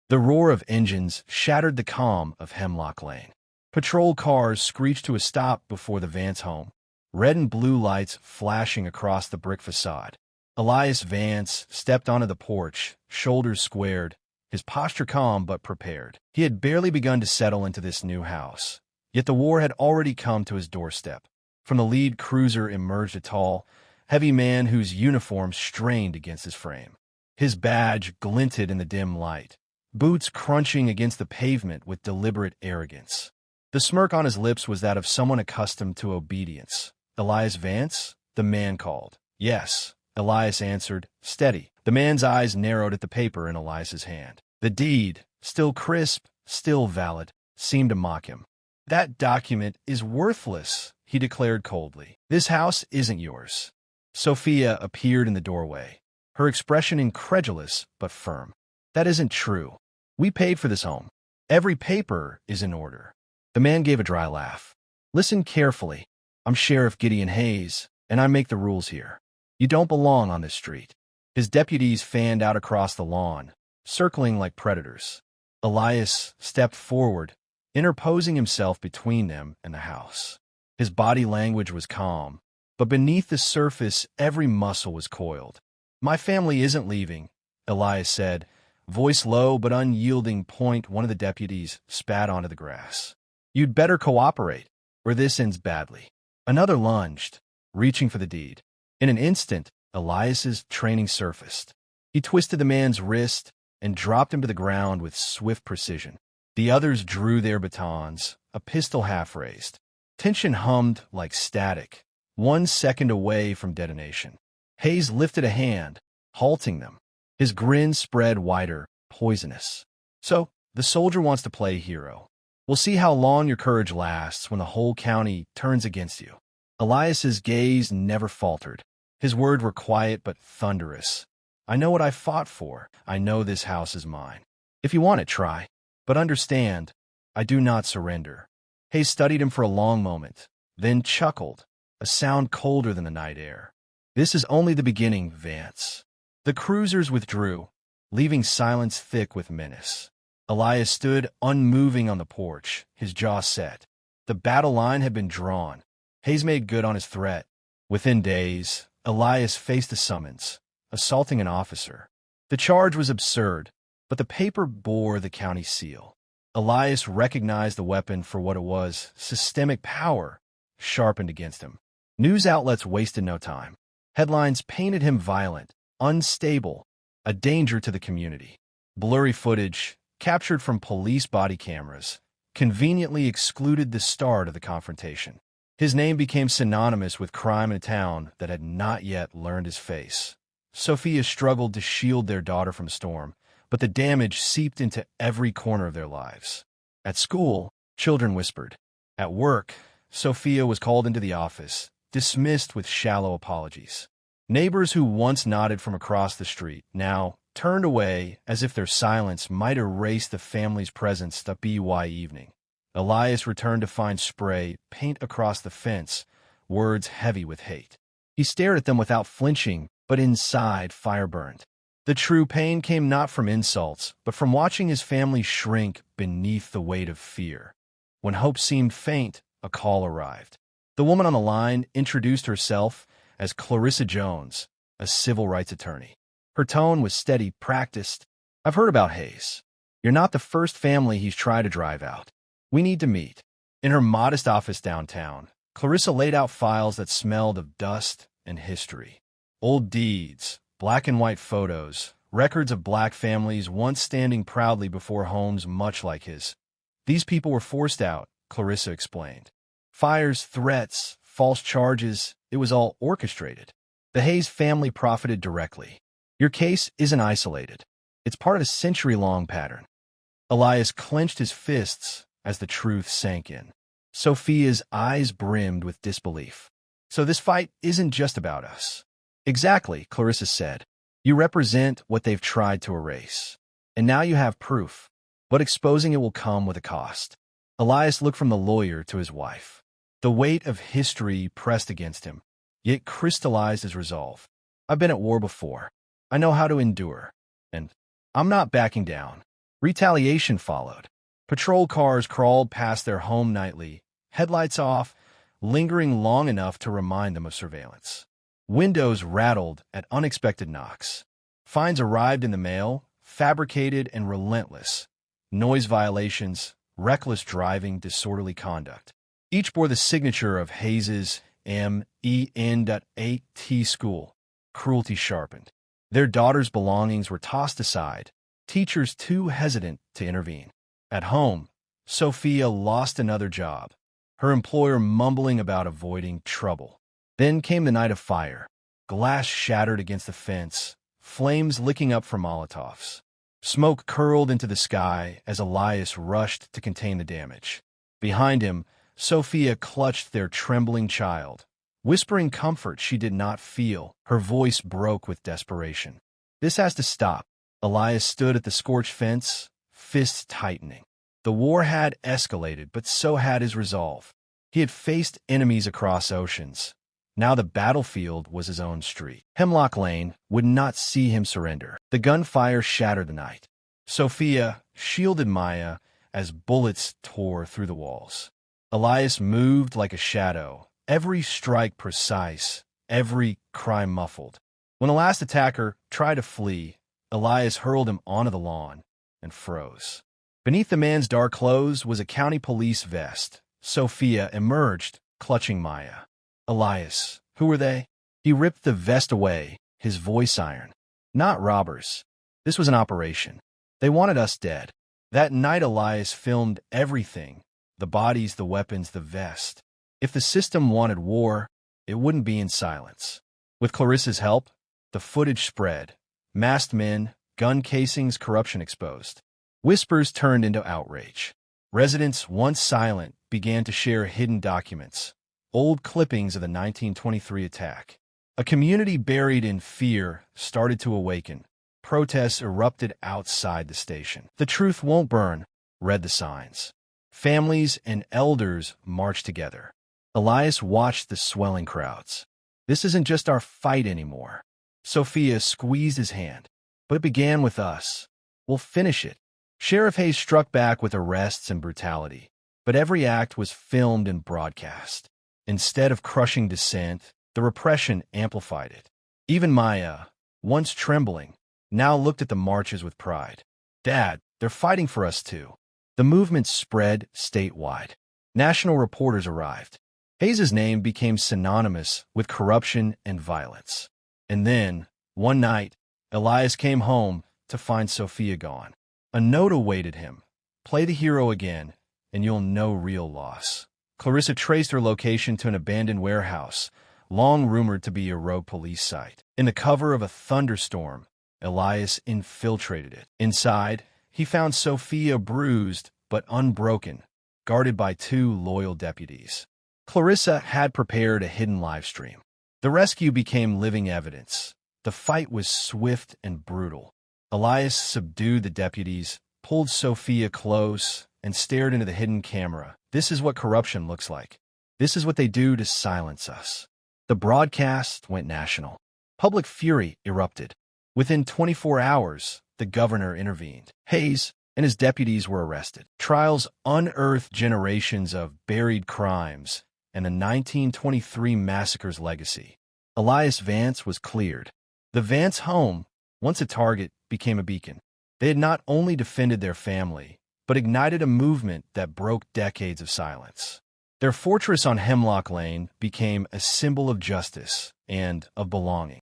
The roar of engines shattered the calm of Hemlock Lane. Patrol cars screeched to a stop before the Vance home, red and blue lights flashing across the brick facade. Elias Vance stepped onto the porch, shoulders squared, his posture calm but prepared. He had barely begun to settle into this new house, yet the war had already come to his doorstep. From the lead cruiser emerged a tall, heavy man whose uniform strained against his frame. His badge glinted in the dim light, boots crunching against the pavement with deliberate arrogance. The smirk on his lips was that of someone accustomed to obedience. "Elias Vance?" the man called. "Yes," Elias answered, steady. The man's eyes narrowed at the paper in Elias's hand. The deed, still crisp, still valid, seemed to mock him. "That document is worthless," he declared coldly. "This house isn't yours." Sophia appeared in the doorway, her expression incredulous but firm. "That isn't true. We paid for this home. Every paper is in order." The man gave a dry laugh. "Listen carefully. I'm Sheriff Gideon Hayes, and I make the rules here. You don't belong on this street." His deputies fanned out across the lawn, circling like predators. Elias stepped forward, interposing himself between them and the house. His body language was calm, but beneath the surface every muscle was coiled. "My family isn't leaving," Elias said, voice low but unyielding. One of the deputies spat onto the grass. "You'd better cooperate, or this ends badly." Another lunged, reaching for the deed. In an instant, Elias's training surfaced. He twisted the man's wrist and dropped him to the ground with swift precision. The others drew their batons, a pistol half raised. Tension hummed like static, 1 second away from detonation. Hayes lifted a hand, halting them. His grin spread wider, poisonous. "So, the soldier wants to play hero. We'll see how long your courage lasts when the whole county turns against you." Elias's gaze never faltered. His words were quiet but thunderous. "I know what I fought for. I know this house is mine. If you want it, try. But understand, I do not surrender." Hayes studied him for a long moment, then chuckled, a sound colder than the night air. "This is only the beginning, Vance." The cruisers withdrew, leaving silence thick with menace. Elias stood unmoving on the porch, his jaw set. The battle line had been drawn. Hayes made good on his threat. Within days, Elias faced a summons, assaulting an officer. The charge was absurd, but the paper bore the county seal. Elias recognized the weapon for what it was: systemic power, sharpened against him. News outlets wasted no time. Headlines painted him violent, unstable, a danger to the community. Blurry footage, captured from police body cameras, conveniently excluded the start of the confrontation. His name became synonymous with crime in a town that had not yet learned his face. Sophia struggled to shield their daughter from storm, but the damage seeped into every corner of their lives. At school, children whispered. At work, Sophia was called into the office, dismissed with shallow apologies. Neighbors who once nodded from across the street now turned away as if their silence might erase the family's presence that BY evening. Elias returned to find spray paint across the fence, words heavy with hate. He stared at them without flinching, but inside fire burned. The true pain came not from insults, but from watching his family shrink beneath the weight of fear. When hope seemed faint, a call arrived. The woman on the line introduced herself as Clarissa Jones, a civil rights attorney. Her tone was steady, practiced. "I've heard about Hayes. You're not the first family he's tried to drive out. We need to meet." In her modest office downtown, Clarissa laid out files that smelled of dust and history. Old deeds, black and white photos, records of black families once standing proudly before homes much like his. "These people were forced out," Clarissa explained. "Fires, threats, false charges, it was all orchestrated. The Hayes family profited directly. Your case isn't isolated. It's part of a century-long pattern." Elias clenched his fists as the truth sank in. Sophia's eyes brimmed with disbelief. "So this fight isn't just about us." "Exactly," Clarissa said. "You represent what they've tried to erase. And now you have proof. But exposing it will come with a cost." Elias looked from the lawyer to his wife. The weight of history pressed against him, yet crystallized his resolve. "I've been at war before. I know how to endure. And I'm not backing down." Retaliation followed. Patrol cars crawled past their home nightly, headlights off, lingering long enough to remind them of surveillance. Windows rattled at unexpected knocks. Fines arrived in the mail, fabricated and relentless. Noise violations, reckless driving, disorderly conduct. Each bore the signature of Hayes's MEN.8T school. Cruelty sharpened. Their daughters' belongings were tossed aside, teachers too hesitant to intervene. At home, Sophia lost another job, her employer mumbling about avoiding trouble. Then came the night of fire. Glass shattered against the fence, flames licking up from Molotovs. Smoke curled into the sky as Elias rushed to contain the damage. Behind him, Sophia clutched their trembling child, whispering comfort she did not feel. Her voice broke with desperation. "This has to stop." Elias stood at the scorched fence, fists tightening. The war had escalated, but so had his resolve. He had faced enemies across oceans. Now the battlefield was his own street. Hemlock Lane would not see him surrender. The gunfire shattered the night. Sophia shielded Maya as bullets tore through the walls. Elias moved like a shadow, every strike precise, every cry muffled. When the last attacker tried to flee, Elias hurled him onto the lawn and froze. Beneath the man's dark clothes was a county police vest. Sophia emerged, clutching Maya. "Elias, who were they?" He ripped the vest away, his voice iron. "Not robbers. This was an operation. They wanted us dead." That night Elias filmed everything. The bodies, the weapons, the vest. If the system wanted war, it wouldn't be in silence. With Clarissa's help, the footage spread. Masked men, gun casings, corruption exposed. Whispers turned into outrage. Residents, once silent, began to share hidden documents, old clippings of the 1923 attack. A community buried in fear started to awaken. Protests erupted outside the station. "The truth won't burn," read the signs. Families and elders marched together. Elias watched the swelling crowds. "This isn't just our fight anymore." Sophia squeezed his hand. "But it began with us. We'll finish it." Sheriff Hayes struck back with arrests and brutality, but every act was filmed and broadcast. Instead of crushing dissent, the repression amplified it. Even Maya, once trembling, now looked at the marches with pride. "Dad, they're fighting for us too." The movement spread statewide. National reporters arrived. Hayes's name became synonymous with corruption and violence. And then, one night, Elias came home to find Sophia gone. A note awaited him. "Play the hero again, and you'll know real loss." Clarissa traced her location to an abandoned warehouse, long rumored to be a rogue police site. In the cover of a thunderstorm, Elias infiltrated it. Inside, he found Sophia bruised but unbroken, guarded by 2 loyal deputies. Clarissa had prepared a hidden live stream. The rescue became living evidence. The fight was swift and brutal. Elias subdued the deputies, pulled Sophia close, and stared into the hidden camera. "This is what corruption looks like. This is what they do to silence us." The broadcast went national. Public fury erupted. Within 24 hours, the governor intervened. Hayes and his deputies were arrested. Trials unearthed generations of buried crimes and the 1923 massacre's legacy. Elias Vance was cleared. The Vance home, once a target, became a beacon. They had not only defended their family, but ignited a movement that broke decades of silence. Their fortress on Hemlock Lane became a symbol of justice and of belonging.